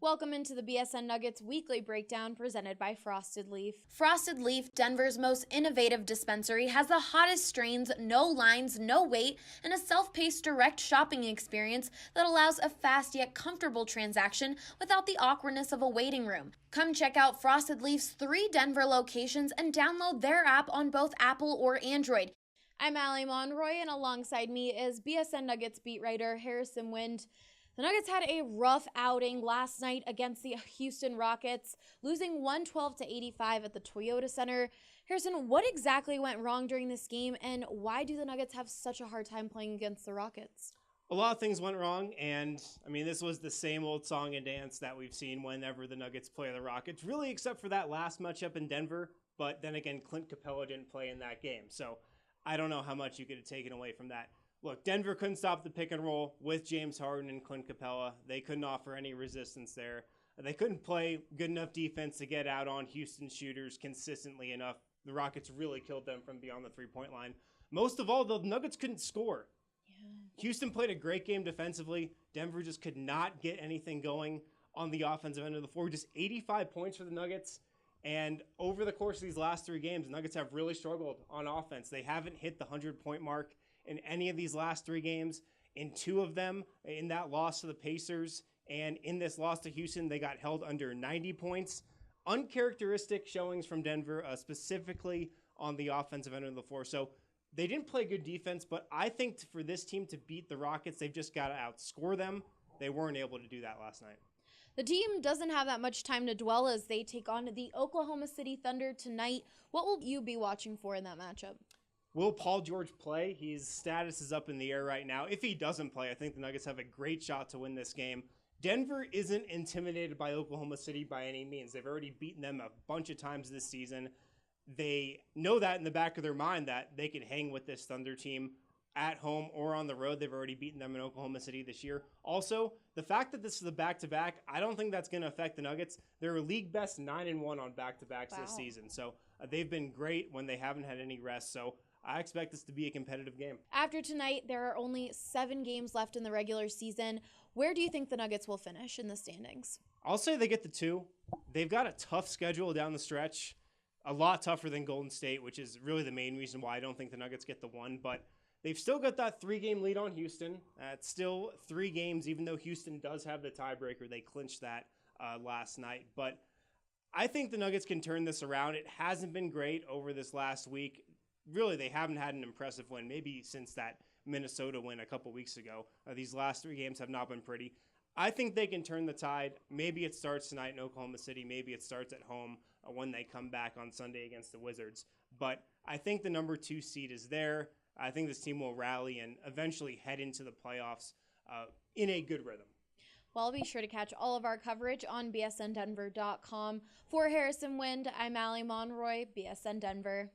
Welcome into the BSN Nuggets weekly breakdown presented by Frosted Leaf. Frosted Leaf, Denver's most innovative dispensary, has the hottest strains, no lines, no wait, and a self-paced direct shopping experience that allows a fast yet comfortable transaction without the awkwardness of a waiting room. Come check out Frosted Leaf's 3 Denver locations and download their app on both Apple or Android. I'm Allie Monroy, and alongside me is BSN Nuggets beat writer Harrison Wind. The Nuggets had a rough outing last night against the Houston Rockets, losing 112-85 at the Toyota Center. Harrison, what exactly went wrong during this game, and why do the Nuggets have such a hard time playing against the Rockets? A lot of things went wrong, and this was the same old song and dance that we've seen whenever the Nuggets play the Rockets, really except for that last matchup in Denver. But then again, Clint Capella didn't play in that game, so I don't know how much you could have taken away from that. Look, Denver couldn't stop the pick and roll with James Harden and Clint Capella. They couldn't offer any resistance there. They couldn't play good enough defense to get out on Houston shooters consistently enough. The Rockets really killed them from beyond the three-point line. Most of all, the Nuggets couldn't score. Yeah. Houston played a great game defensively. Denver just could not get anything going on the offensive end of the floor. Just 85 points for the Nuggets. And over the course of these last 3 games, the Nuggets have really struggled on offense. They haven't hit the 100-point mark in any of these last 3 games. In 2 of them, in that loss to the Pacers and in this loss to Houston, they got held under 90 points. Uncharacteristic showings from Denver, specifically on the offensive end of the floor. So they didn't play good defense, but I think for this team to beat the Rockets, they've just got to outscore them. They weren't able to do that last night. The team doesn't have that much time to dwell as they take on the Oklahoma City Thunder tonight. What will you be watching for in that matchup? Will Paul George play? His status is up in the air right now. If he doesn't play, I think the Nuggets have a great shot to win this game. Denver isn't intimidated by Oklahoma City by any means. They've already beaten them a bunch of times this season. They know that in the back of their mind that they can hang with this Thunder team at home or on the road. They've already beaten them in Oklahoma City this year. Also, the fact that this is a back-to-back, I don't think that's going to affect the Nuggets. They're a league best 9-1 on back-to-backs this season. So they've been great when they haven't had any rest. So I expect this to be a competitive game. After tonight, there are only 7 games left in the regular season. Where do you think the Nuggets will finish in the standings? I'll say they get the 2. They've got a tough schedule down the stretch, a lot tougher than Golden State, which is really the main reason why I don't think the Nuggets get the 1. But they've still got that 3-game lead on Houston. It's still 3 games, even though Houston does have the tiebreaker. They clinched that last night. But I think the Nuggets can turn this around. It hasn't been great over this last week. Really, they haven't had an impressive win, maybe since that Minnesota win a couple weeks ago. These last 3 games have not been pretty. I think they can turn the tide. Maybe it starts tonight in Oklahoma City. Maybe it starts at home when they come back on Sunday against the Wizards. But I think the number 2 seed is there. I think this team will rally and eventually head into the playoffs in a good rhythm. Well, be sure to catch all of our coverage on bsndenver.com. For Harrison Wind, I'm Allie Monroy, BSN Denver.